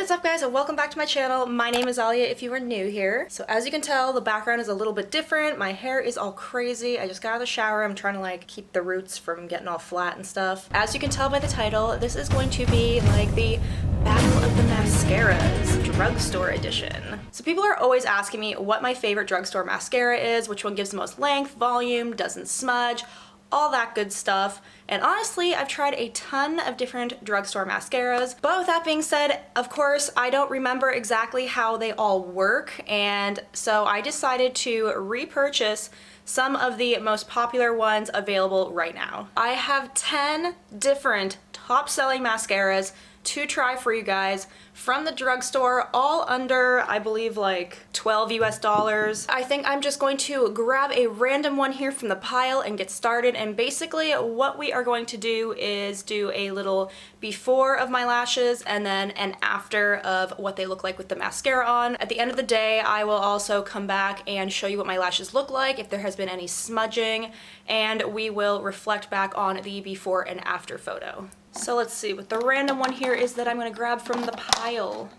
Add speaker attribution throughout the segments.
Speaker 1: What is up, guys, and welcome back to my channel. My name is Alya if you are new here. So as you can tell, the background is a little bit different. My hair is all crazy. I just got out of the shower. I'm trying to like keep the roots from getting all flat and stuff. As you can tell by the title, this is going to be like the Battle of the Mascaras Drugstore Edition. So people are always asking me what my favorite drugstore mascara is, which one gives the most length, volume, doesn't smudge, all that good stuff. And honestly, I've tried a ton of different drugstore mascaras, but with that being said, of course, I don't remember exactly how they all work, and so I decided to repurchase some of the most popular ones available right now. I have 10 different top-selling mascaras to try for you guys from the drugstore, all under, I believe, like $12 US. I think I'm just going to grab a random one here from the pile and get started, and basically what we are going to do is do a little before of my lashes and then an after of what they look like with the mascara on. At the end of the day, I will also come back and show you what my lashes look like, if there has been any smudging, and we will reflect back on the before and after photo. So let's see, what the random one here is that I'm going to grab from the pile.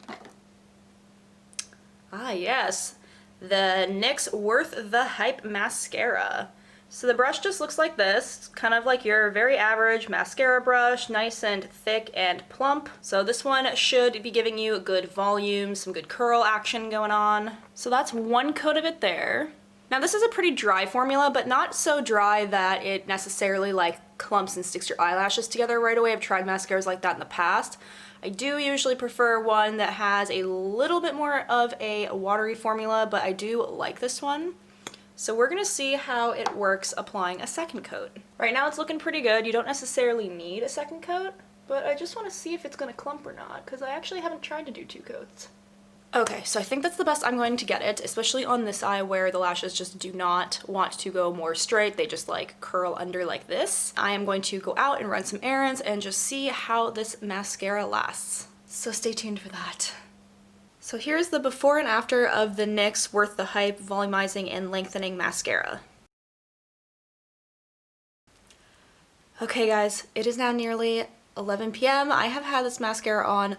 Speaker 1: Ah yes, the NYX Worth The Hype mascara. So the brush just looks like this. It's kind of like your very average mascara brush, nice and thick and plump. So this one should be giving you good volume, some good curl action going on. So that's one coat of it there. Now this is a pretty dry formula, but not so dry that it necessarily like clumps and sticks your eyelashes together right away. I've tried mascaras like that in the past. I do usually prefer one that has a little bit more of a watery formula, but I do like this one. So we're gonna see how it works applying a second coat. Right now it's looking pretty good. You don't necessarily need a second coat, but I just wanna see if it's gonna clump or not, because I actually haven't tried to do 2 coats. Okay, so I think that's the best I'm going to get it, especially on this eye where the lashes just do not want to go more straight. They just like curl under like this. I am going to go out and run some errands and just see how this mascara lasts. So stay tuned for that. So here's the before and after of the NYX Worth The Hype Volumizing and Lengthening Mascara. Okay guys, it is now nearly 11 p.m. I have had this mascara on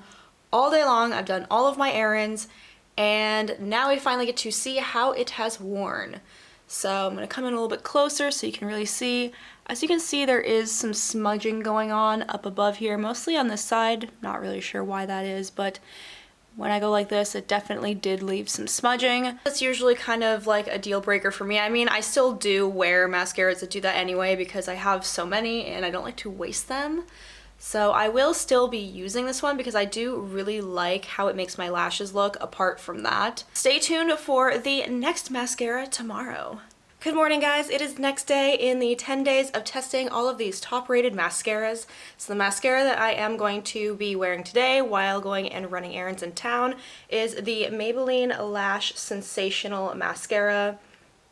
Speaker 1: all day long. I've done all of my errands, and now we finally get to see how it has worn. So I'm going to come in a little bit closer so you can really see. As you can see, there is some smudging going on up above here, mostly on this side. Not really sure why that is, but when I go like this, it definitely did leave some smudging. That's usually kind of like a deal breaker for me. I mean, I still do wear mascaras that do that anyway because I have so many and I don't like to waste them. So I will still be using this one because I do really like how it makes my lashes look apart from that. Stay tuned for the next mascara tomorrow. Good morning, guys. It is the next day in the 10 days of testing all of these top-rated mascaras. So the mascara that I am going to be wearing today while going and running errands in town is the Maybelline Lash Sensational Mascara.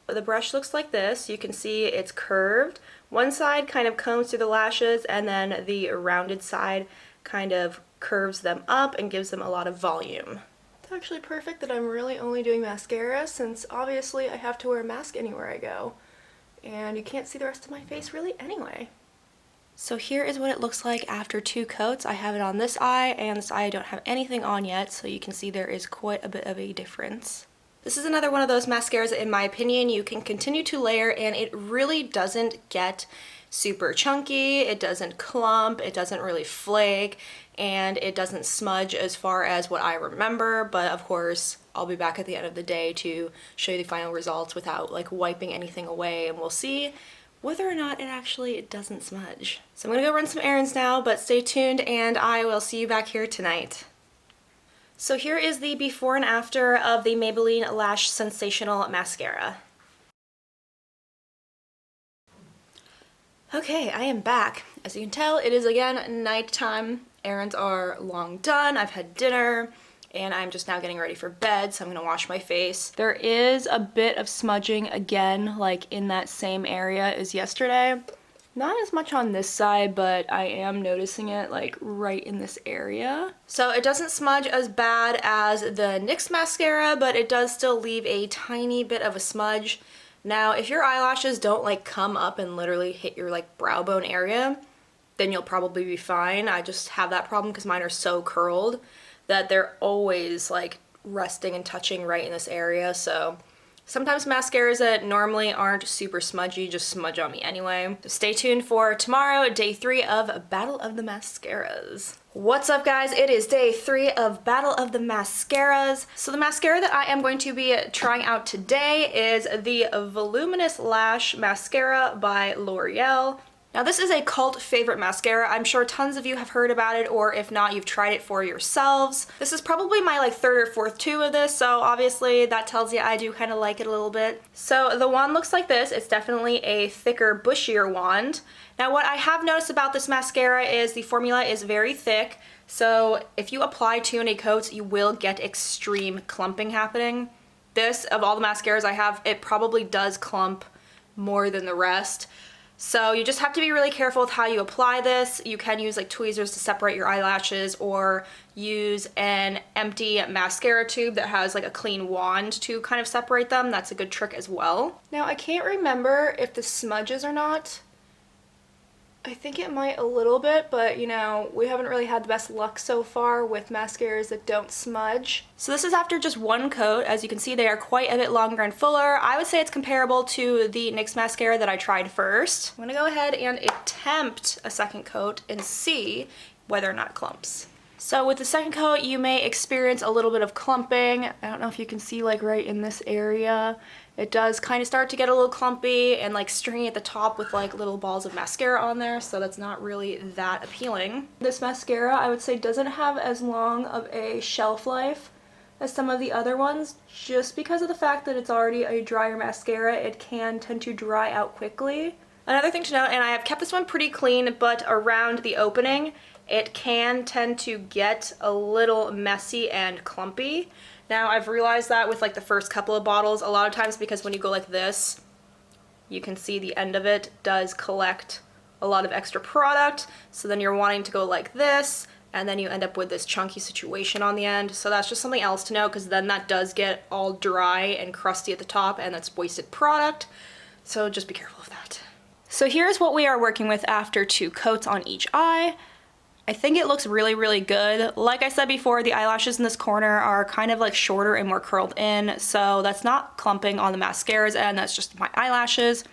Speaker 1: The brush looks like this. You can see it's curved. One side kind of combs through the lashes, and then the rounded side kind of curves them up and gives them a lot of volume. It's actually perfect that I'm really only doing mascara, since obviously I have to wear a mask anywhere I go. And you can't see the rest of my face really anyway. So here is what it looks like after 2 coats. I have it on this eye, and this eye I don't have anything on yet, so you can see there is quite a bit of a difference. This is another one of those mascaras that, in my opinion, you can continue to layer and it really doesn't get super chunky, it doesn't clump, it doesn't really flake, and it doesn't smudge as far as what I remember, but of course I'll be back at the end of the day to show you the final results without like wiping anything away, and we'll see whether or not it doesn't smudge. So I'm gonna go run some errands now, but stay tuned and I will see you back here tonight. So here is the before and after of the Maybelline Lash Sensational Mascara. Okay, I am back. As you can tell, it is again nighttime. Errands are long done. I've had dinner and I'm just now getting ready for bed, so I'm gonna wash my face. There is a bit of smudging again, like in that same area as yesterday. Not as much on this side, but I am noticing it like right in this area. So it doesn't smudge as bad as the NYX mascara, but it does still leave a tiny bit of a smudge. Now, if your eyelashes don't like come up and literally hit your like brow bone area, then you'll probably be fine. I just have that problem because mine are so curled that they're always like resting and touching right in this area. So sometimes mascaras that normally aren't super smudgy just smudge on me anyway. So stay tuned for tomorrow, day 3 of Battle of the Mascaras. What's up guys? It is day 3 of Battle of the Mascaras. So the mascara that I am going to be trying out today is the Voluminous Lash Mascara by L'Oreal. Now this is a cult favorite mascara. I'm sure tons of you have heard about it, or if not, you've tried it for yourselves. This is probably my like 3rd or 4th tube of this, so obviously that tells you I do kind of like it a little bit. So the wand looks like this. It's definitely a thicker, bushier wand. Now what I have noticed about this mascara is the formula is very thick, so if you apply too many coats, you will get extreme clumping happening. This, of all the mascaras I have, it probably does clump more than the rest. So you just have to be really careful with how you apply this. You can use like tweezers to separate your eyelashes, or use an empty mascara tube that has like a clean wand to kind of separate them. That's a good trick as well. Now I can't remember if this smudges or not. I think it might a little bit, but you know, we haven't really had the best luck so far with mascaras that don't smudge. So this is after just 1 coat. As you can see, they are quite a bit longer and fuller. I would say it's comparable to the NYX mascara that I tried first. I'm gonna go ahead and attempt a 2nd coat and see whether or not it clumps. So with the 2nd coat, you may experience a little bit of clumping. I don't know if you can see like right in this area. It does kind of start to get a little clumpy and like stringy at the top with like little balls of mascara on there, so that's not really that appealing. This mascara, I would say, doesn't have as long of a shelf life as some of the other ones, just because of the fact that it's already a drier mascara. It can tend to dry out quickly. Another thing to note, and I have kept this one pretty clean, but around the opening, it can tend to get a little messy and clumpy. Now I've realized that with like the first couple of bottles a lot of times, because when you go like this, you can see the end of it does collect a lot of extra product. So then you're wanting to go like this, and then you end up with this chunky situation on the end. So that's just something else to know, because then that does get all dry and crusty at the top, and that's wasted product. So just be careful of that. So here's what we are working with after 2 coats on each eye. I think it looks really, really good. Like I said before, the eyelashes in this corner are kind of like shorter and more curled in, so that's not clumping on the mascara's end, that's just my eyelashes.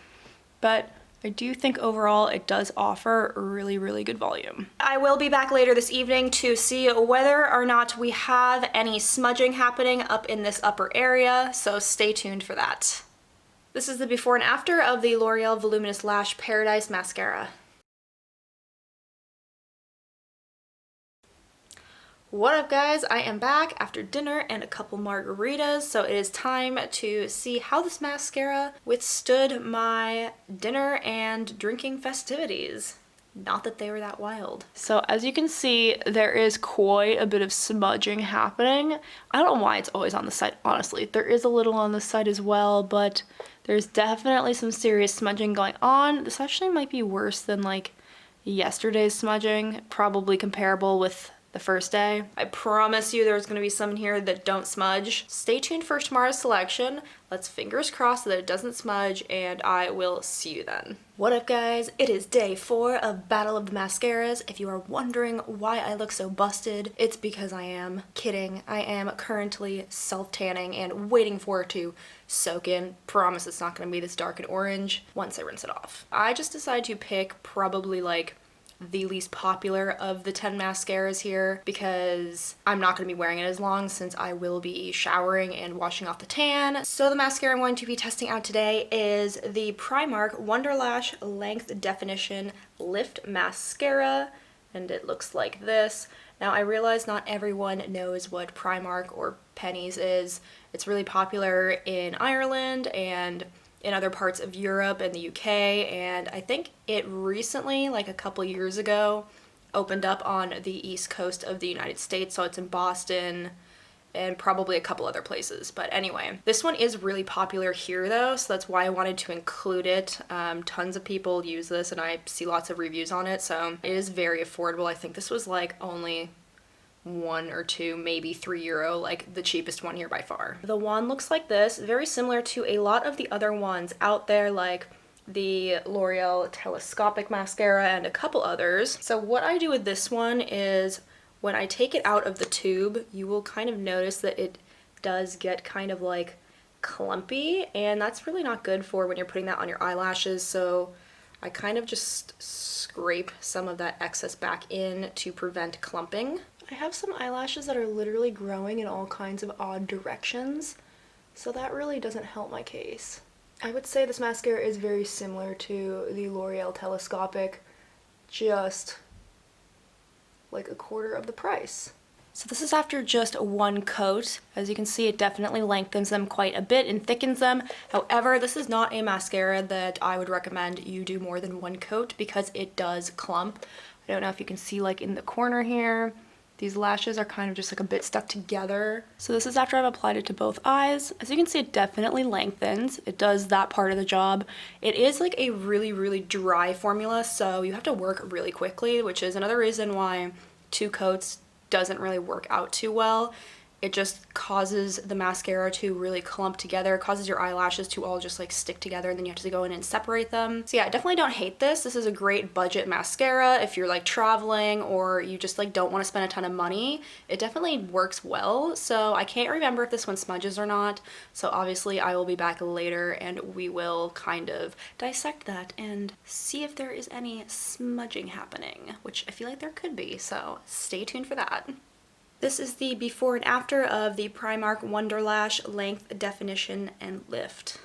Speaker 1: But I do think overall it does offer really, really good volume. I will be back later this evening to see whether or not we have any smudging happening up in this upper area, so stay tuned for that. This is the before and after of the L'Oreal Voluminous Lash Paradise Mascara. What up guys, I am back after dinner and a couple margaritas, so it is time to see how this mascara withstood my dinner and drinking festivities. Not that they were that wild. So as you can see, there is quite a bit of smudging happening. I don't know why it's always on the side, honestly. There is a little on the side as well, but there's definitely some serious smudging going on. This actually might be worse than like yesterday's smudging, probably comparable with the first day. I promise you there's gonna be some in here that don't smudge. Stay tuned for tomorrow's selection. Let's fingers crossed that it doesn't smudge, and I will see you then. What up guys? It is day 4 of Battle of the Mascaras. If you are wondering why I look so busted, it's because I am. Kidding. I am currently self-tanning and waiting for it to soak in. Promise it's not gonna be this dark and orange once I rinse it off. I just decided to pick probably like the least popular of the 10 mascaras here, because I'm not going to be wearing it as long since I will be showering and washing off the tan. So the mascara I'm going to be testing out today is the Primark Wonderlash Length Definition Lift Mascara, and it looks like this. Now I realize not everyone knows what Primark or Pennies is. It's really popular in Ireland and in other parts of Europe and the UK, and I think it recently, like a couple years ago, opened up on the east coast of the United States, so it's in Boston and probably a couple other places. But anyway, this one is really popular here though, so that's why I wanted to include it. Tons of people use this and I see lots of reviews on it, so it is very affordable. I think this was like only €1 or €2, maybe €3, like the cheapest one here by far. The wand looks like this, very similar to a lot of the other wands out there, like the L'Oreal Telescopic mascara and a couple others. So what I do with this one is when I take it out of the tube, you will kind of notice that it does get kind of like clumpy, and that's really not good for when you're putting that on your eyelashes. So I kind of just scrape some of that excess back in to prevent clumping. I have some eyelashes that are literally growing in all kinds of odd directions, so that really doesn't help my case. I would say this mascara is very similar to the L'Oreal Telescopic, just like a quarter of the price. So this is after just one coat. As you can see, it definitely lengthens them quite a bit and thickens them. However, this is not a mascara that I would recommend you do more than one coat because it does clump. I don't know if you can see like in the corner here, these lashes are kind of just like a bit stuck together. So this is after I've applied it to both eyes. As you can see, it definitely lengthens. It does that part of the job. It is like a really, really dry formula, so you have to work really quickly, which is another reason why 2 coats doesn't really work out too well. It just causes the mascara to really clump together, causes your eyelashes to all just like stick together, and then you have to go in and separate them. So yeah, I definitely don't hate this. This is a great budget mascara if you're like traveling or you just like don't want to spend a ton of money. It definitely works well. So I can't remember if this one smudges or not. So obviously I will be back later and we will kind of dissect that and see if there is any smudging happening, which I feel like there could be. So stay tuned for that. This is the before and after of the Primark Wonderlash Length, Definition, and Lift.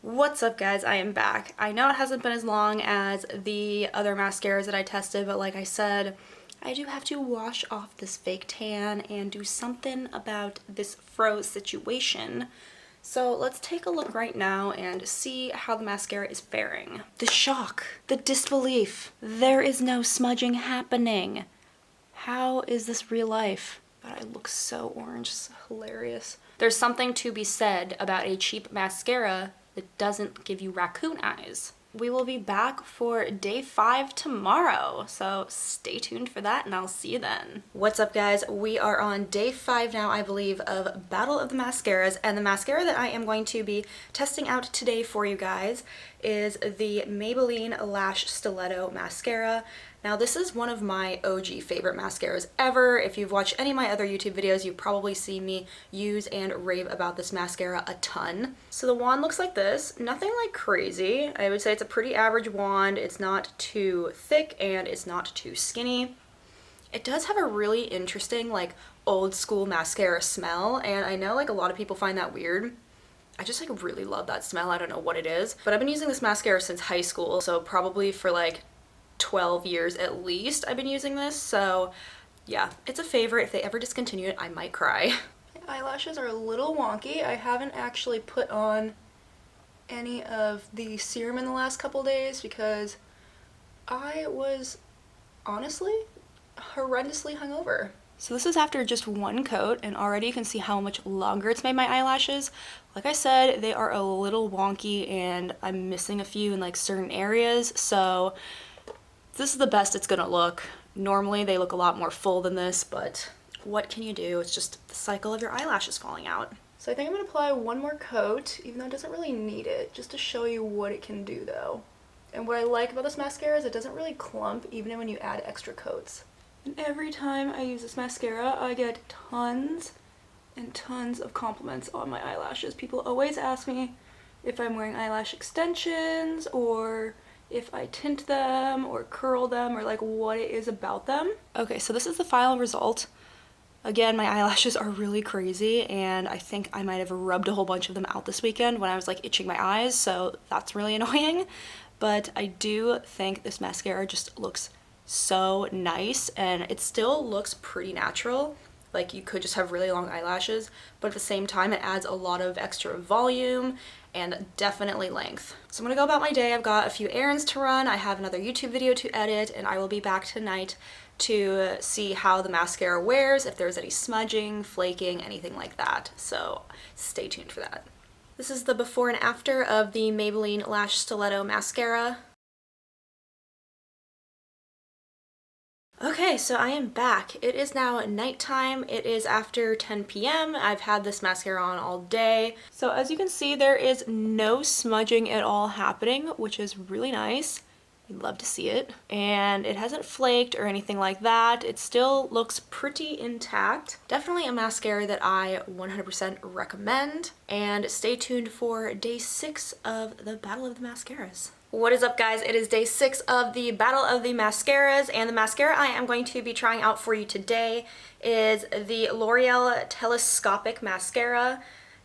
Speaker 1: What's up guys, I am back. I know it hasn't been as long as the other mascaras that I tested, but like I said, I do have to wash off this fake tan and do something about this froze situation. So let's take a look right now and see how the mascara is faring. The shock, the disbelief, there is no smudging happening. How is this real life? God, I look so orange, it's hilarious. There's something to be said about a cheap mascara that doesn't give you raccoon eyes. We will be back for day 5 tomorrow, so stay tuned for that and I'll see you then. What's up guys? We are on day 5 now, I believe, of Battle of the Mascaras, and the mascara that I am going to be testing out today for you guys is the Maybelline Lash Stiletto Mascara. Now this is one of my OG favorite mascaras ever. If you've watched any of my other YouTube videos, you've probably seen me use and rave about this mascara a ton. So the wand looks like this. Nothing like crazy. I would say it's a pretty average wand. It's not too thick and it's not too skinny. It does have a really interesting like old school mascara smell, and I know like a lot of people find that weird. I just like really love that smell. I don't know what it is, but I've been using this mascara since high school, so probably for like 12 years at least I've been using this. So yeah, it's a favorite. If they ever discontinue it, I might cry. My eyelashes are a little wonky. I haven't actually put on any of the serum in the last couple days because I was honestly horrendously hungover. So this is after just one coat, and already you can see how much longer it's made my eyelashes. Like I said, they are a little wonky and I'm missing a few in like certain areas, so this is the best it's gonna look. Normally they look a lot more full than this, but what can you do? It's just the cycle of your eyelashes falling out. So I think I'm gonna apply one more coat, even though it doesn't really need it, just to show you what it can do though. And what I like about this mascara is it doesn't really clump even when you add extra coats. And every time I use this mascara, I get tons and tons of compliments on my eyelashes. People always ask me if I'm wearing eyelash extensions or if I tint them or curl them or like what it is about them. Okay, so this is the final result. Again, my eyelashes are really crazy and I think I might have rubbed a whole bunch of them out this weekend when I was like itching my eyes, so that's really annoying. But I do think this mascara just looks so nice and it still looks pretty natural. Like you could just have really long eyelashes, but at the same time it adds a lot of extra volume and definitely length. So I'm gonna go about my day. I've got a few errands to run, I have another YouTube video to edit, and I will be back tonight to see how the mascara wears, if there's any smudging, flaking, anything like that. So stay tuned for that. This is the before and after of the Maybelline Lash Stiletto Mascara. Okay, so I am back. It is now nighttime. It is after 10 p.m. I've had this mascara on all day. So as you can see, there is no smudging at all happening, which is really nice. You'd love to see it. And it hasn't flaked or anything like that. It still looks pretty intact. Definitely a mascara that I 100% recommend. And stay tuned for day 6 of the Battle of the Mascaras. What is up, guys? It is day 6 of the Battle of the Mascaras, and the mascara I am going to be trying out for you today is the L'Oreal Telescopic Mascara.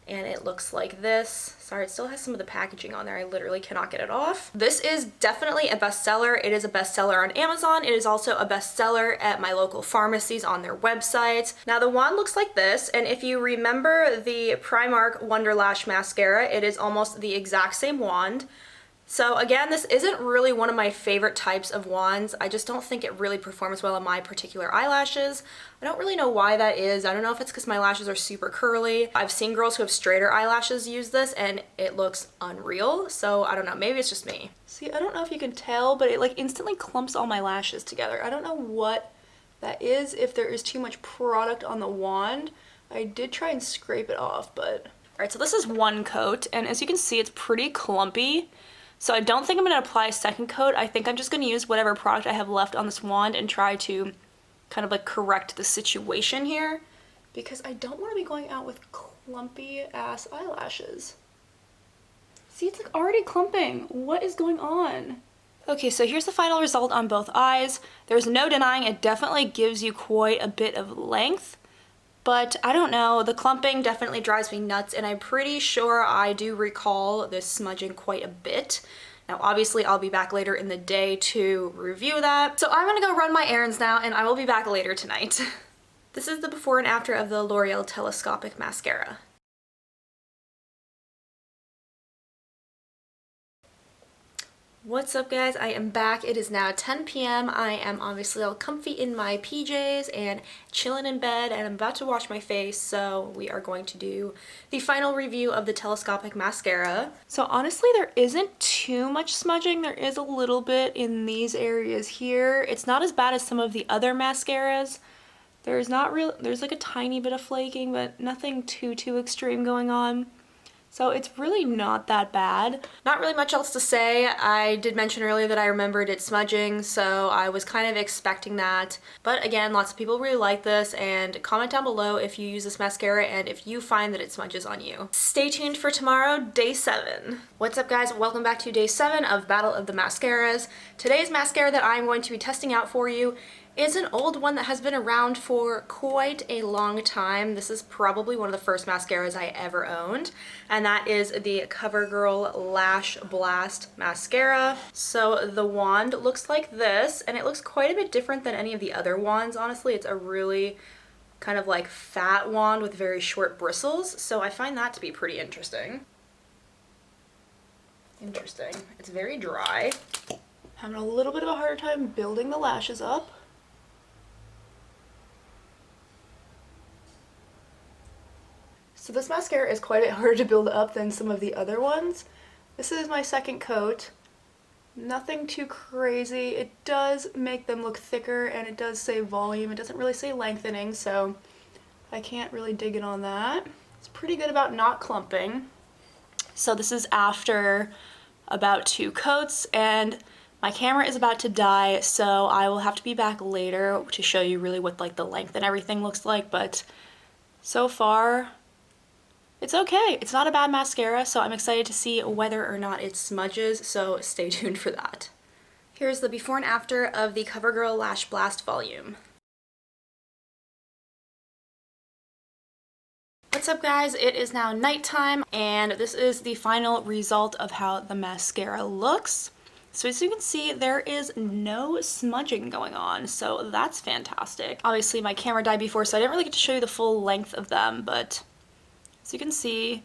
Speaker 1: And it looks like this. Sorry, it still has some of the packaging on there. I literally cannot get it off. This is definitely a bestseller. It is a bestseller on Amazon. It is also a bestseller at my local pharmacies on their websites. Now, the wand looks like this, and if you remember the Primark Wonderlash mascara, it is almost the exact same wand. So again, this isn't really one of my favorite types of wands. I just don't think it really performs well on my particular eyelashes. I don't really know why that is. I don't know if it's because my lashes are super curly. I've seen girls who have straighter eyelashes use this and it looks unreal. So I don't know, maybe it's just me. See, I don't know if you can tell, but it like instantly clumps all my lashes together. I don't know what that is, if there is too much product on the wand. I did try and scrape it off, but... Alright, so this is one coat, and as you can see, it's pretty clumpy. So I don't think I'm going to apply a second coat. I think I'm just going to use whatever product I have left on this wand and try to kind of like correct the situation here, because I don't want to be going out with clumpy ass eyelashes. See, it's like already clumping. What is going on? Okay, so here's the final result on both eyes. There's no denying it definitely gives you quite a bit of length. But I don't know, the clumping definitely drives me nuts, and I'm pretty sure I do recall this smudging quite a bit. Now obviously I'll be back later in the day to review that. So I'm gonna go run my errands now, and I will be back later tonight. This is the before and after of the L'Oreal Telescopic Mascara. What's up, guys? I am back. It is now 10 p.m. I am obviously all comfy in my PJs and chilling in bed, and I'm about to wash my face, so we are going to do the final review of the Telescopic Mascara. So honestly, there isn't too much smudging. There is a little bit in these areas here. It's not as bad as some of the other mascaras. There's like a tiny bit of flaking, but nothing too extreme going on. So it's really not that bad. Not really much else to say. I did mention earlier that I remembered it smudging, so I was kind of expecting that. But again, lots of people really like this, and comment down below if you use this mascara and if you find that it smudges on you. Stay tuned for tomorrow, day 7. What's up, guys? Welcome back to day 7 of Battle of the Mascaras. Today's mascara that I'm going to be testing out for you is an old one that has been around for quite a long time. This is probably one of the first mascaras I ever owned, and that is the Covergirl Lash Blast Mascara. So the wand looks like this, and it looks quite a bit different than any of the other wands, honestly. It's a really kind of like fat wand with very short bristles, so I find that to be pretty interesting. It's very dry. Having a little bit of a harder time building the lashes up. So this mascara is quite a bit harder to build up than some of the other ones. This is my second coat. Nothing too crazy. It does make them look thicker, and it does say volume. It doesn't really say lengthening, so I can't really dig in on that. It's pretty good about not clumping. So this is after about 2 coats, and my camera is about to die, so I will have to be back later to show you really what like the length and everything looks like, but so far it's okay. It's not a bad mascara, so I'm excited to see whether or not it smudges, so stay tuned for that. Here's the before and after of the CoverGirl Lash Blast Volume. What's up, guys? It is now nighttime, and this is the final result of how the mascara looks. So as you can see, there is no smudging going on, so that's fantastic. Obviously my camera died before, so I didn't really get to show you the full length of them, but as you can see,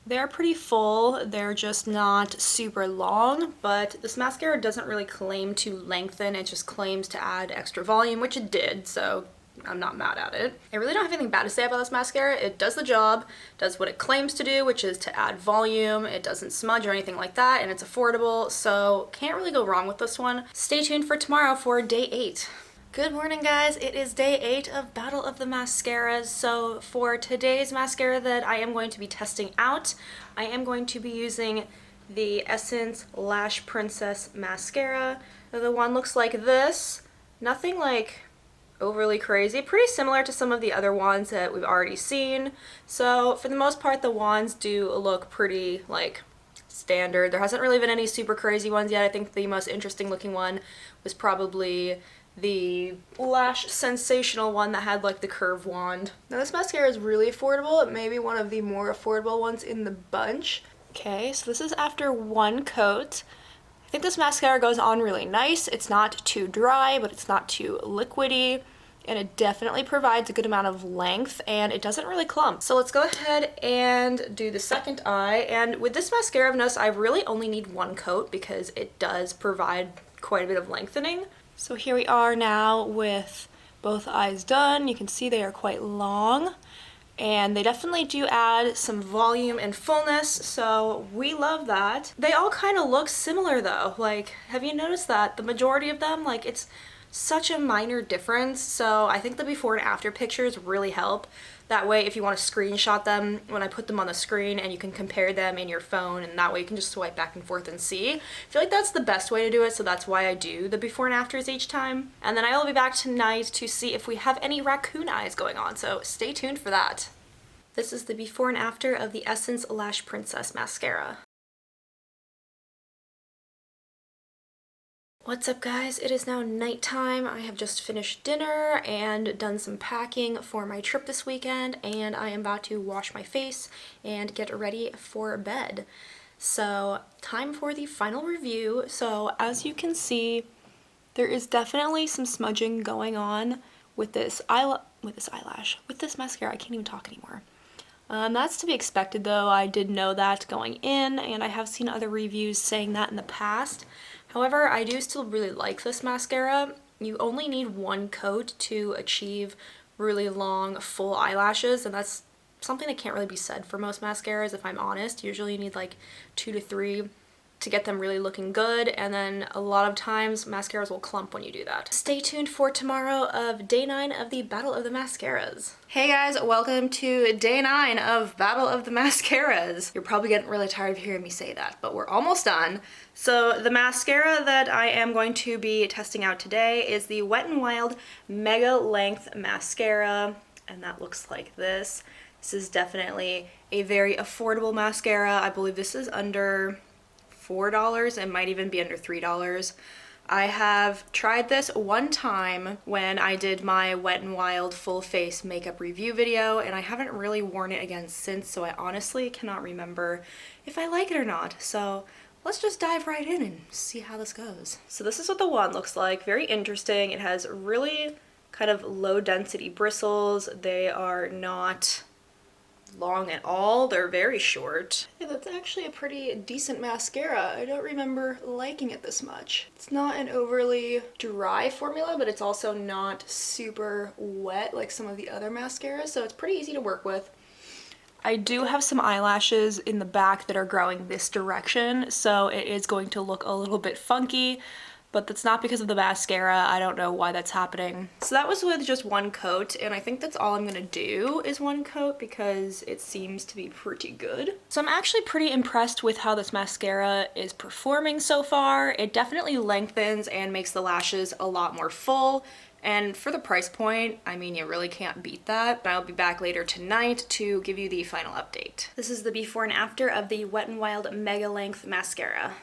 Speaker 1: they're pretty full. They're just not super long, but this mascara doesn't really claim to lengthen. It just claims to add extra volume, which it did, so I'm not mad at it. I really don't have anything bad to say about this mascara. It does the job, does what it claims to do, which is to add volume. It doesn't smudge or anything like that, and it's affordable, so can't really go wrong with this one. Stay tuned for tomorrow for day 8. Good morning, guys. It is day 8 of Battle of the Mascaras. So for today's mascara that I am going to be testing out, I am going to be using the Essence Lash Princess Mascara. The one looks like this. Nothing like overly crazy. Pretty similar to some of the other wands that we've already seen. So for the most part, the wands do look pretty like standard. There hasn't really been any super crazy ones yet. I think the most interesting looking one was probably the Lash Sensational one that had like the curve wand. Now this mascara is really affordable. It may be one of the more affordable ones in the bunch. Okay, so this is after one coat. I think this mascara goes on really nice. It's not too dry, but it's not too liquidy. And it definitely provides a good amount of length, and it doesn't really clump. So let's go ahead and do the second eye. And with this mascara, I've noticed I really only need one coat because it does provide quite a bit of lengthening. So here we are now with both eyes done. You can see they are quite long, and they definitely do add some volume and fullness, so we love that. They all kind of look similar though. Like, have you noticed that? The majority of them, like, it's such a minor difference, so I think the before and after pictures really help. That way, if you want to screenshot them when I put them on the screen, and you can compare them in your phone, and that way you can just swipe back and forth and see. I feel like that's the best way to do it, so that's why I do the before and afters each time. And then I will be back tonight to see if we have any raccoon eyes going on, so stay tuned for that. This is the before and after of the Essence Lash Princess Mascara. What's up guys? It is now nighttime. I have just finished dinner and done some packing for my trip this weekend, and I am about to wash my face and get ready for bed. So time for the final review. So as you can see, there is definitely some smudging going on with this mascara. I can't even talk anymore. That's to be expected though. I did know that going in, and I have seen other reviews saying that in the past. However, I do still really like this mascara. You only need one coat to achieve really long, full eyelashes, and that's something that can't really be said for most mascaras, if I'm honest. Usually you need like 2 to 3 to get them really looking good, and then a lot of times mascaras will clump when you do that. Stay tuned for tomorrow of day 9 of the Battle of the Mascaras. Hey guys, welcome to day 9 of Battle of the Mascaras. You're probably getting really tired of hearing me say that, but we're almost done. So the mascara that I am going to be testing out today is the Wet n Wild Mega Length Mascara, and that looks like this. This is definitely a very affordable mascara. I believe this is under $4. It might even be under $3. I have tried this one time when I did my Wet n Wild full face makeup review video, and I haven't really worn it again since, so I honestly cannot remember if I like it or not. So let's just dive right in and see how this goes. So this is what the wand looks like. Very interesting. It has really kind of low density bristles. They are not long at all. They're very short. Yeah, that's actually a pretty decent mascara. I don't remember liking it this much. It's not an overly dry formula, but it's also not super wet like some of the other mascaras, so it's pretty easy to work with. I do have some eyelashes in the back that are growing this direction, so it is going to look a little bit funky, but that's not because of the mascara. I don't know why that's happening. So that was with just one coat, and I think that's all I'm gonna do is one coat because it seems to be pretty good. So I'm actually pretty impressed with how this mascara is performing so far. It definitely lengthens and makes the lashes a lot more full. And for the price point, I mean, you really can't beat that. But I'll be back later tonight to give you the final update. This is the before and after of the Wet n Wild Mega Length Mascara.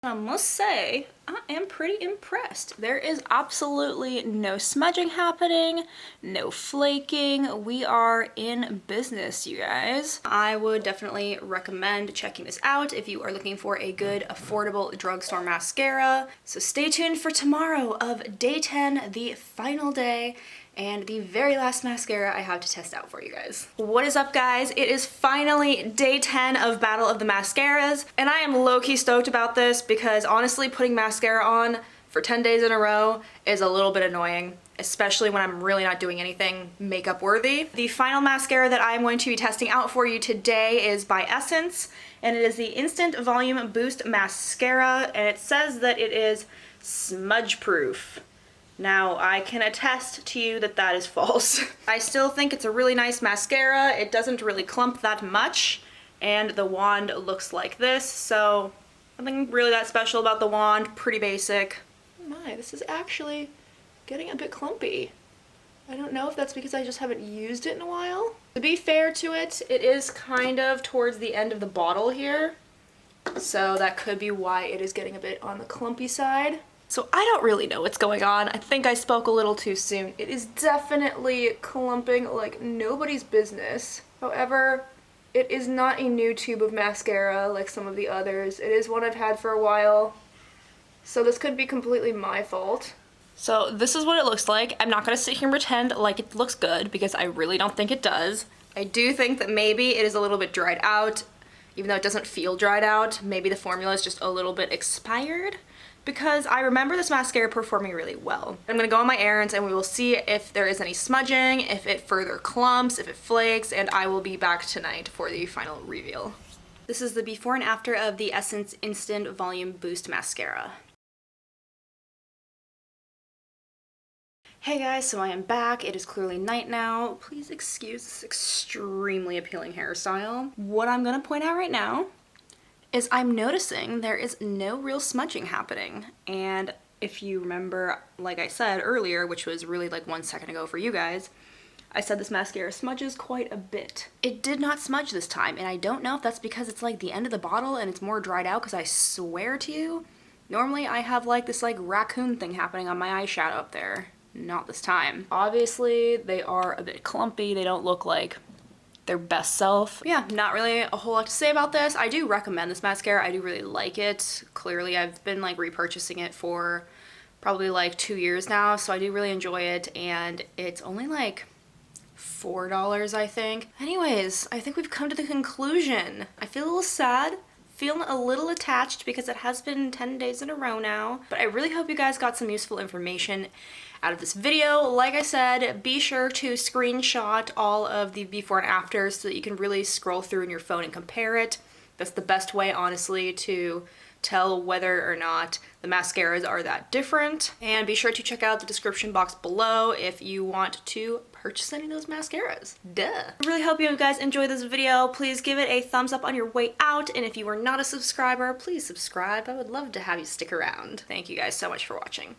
Speaker 1: I must say, I am pretty impressed. There is absolutely no smudging happening, no flaking. We are in business, you guys. I would definitely recommend checking this out if you are looking for a good, affordable drugstore mascara. So stay tuned for tomorrow of day 10, the final day, and the very last mascara I have to test out for you guys. What is up, guys? It is finally day 10 of Battle of the Mascaras, and I am low-key stoked about this because honestly, putting mascara on for 10 days in a row is a little bit annoying, especially when I'm really not doing anything makeup worthy. The final mascara that I'm going to be testing out for you today is by Essence, and it is the Instant Volume Boost Mascara, and it says that it is smudge proof. Now, I can attest to you that that is false. I still think it's a really nice mascara. It doesn't really clump that much, and the wand looks like this, so nothing really that special about the wand, pretty basic. My, this is actually getting a bit clumpy. I don't know if that's because I just haven't used it in a while. To be fair to it, it is kind of towards the end of the bottle here, so that could be why it is getting a bit on the clumpy side. So I don't really know what's going on. I think I spoke a little too soon. It is definitely clumping like nobody's business. However, it is not a new tube of mascara like some of the others. It is one I've had for a while. So this could be completely my fault. So this is what it looks like. I'm not gonna sit here and pretend like it looks good because I really don't think it does. I do think that maybe it is a little bit dried out, even though it doesn't feel dried out. Maybe the formula is just a little bit expired, because I remember this mascara performing really well. I'm gonna go on my errands and we will see if there is any smudging, if it further clumps, if it flakes, and I will be back tonight for the final reveal. This is the before and after of the Essence Instant Volume Boost Mascara. Hey guys, so I am back. It is clearly night now. Please excuse this extremely appealing hairstyle. What I'm gonna point out right now is I'm noticing there is no real smudging happening. And if you remember, like I said earlier, which was really like 1 second ago for you guys, I said this mascara smudges quite a bit. It did not smudge this time, and I don't know if that's because it's like the end of the bottle and it's more dried out, because I swear to you, normally I have like this like raccoon thing happening on my eyeshadow up there. Not this time. Obviously, they are a bit clumpy. They don't look like their best self. Yeah, not really a whole lot to say about this. I do recommend this mascara. I do really like it. Clearly, I've been like repurchasing it for probably like 2 years now, so I do really enjoy it, and it's only like $4, I think. Anyways, I think we've come to the conclusion. I feel a little sad, feeling a little attached because it has been 10 days in a row now, but I really hope you guys got some useful information out of this video. Like I said, be sure to screenshot all of the before and afters so that you can really scroll through in your phone and compare it. That's the best way, honestly, to tell whether or not the mascaras are that different. And be sure to check out the description box below if you want to purchase any of those mascaras. Duh. I really hope you guys enjoyed this video. Please give it a thumbs up on your way out, and if you are not a subscriber, please subscribe. I would love to have you stick around. Thank you guys so much for watching.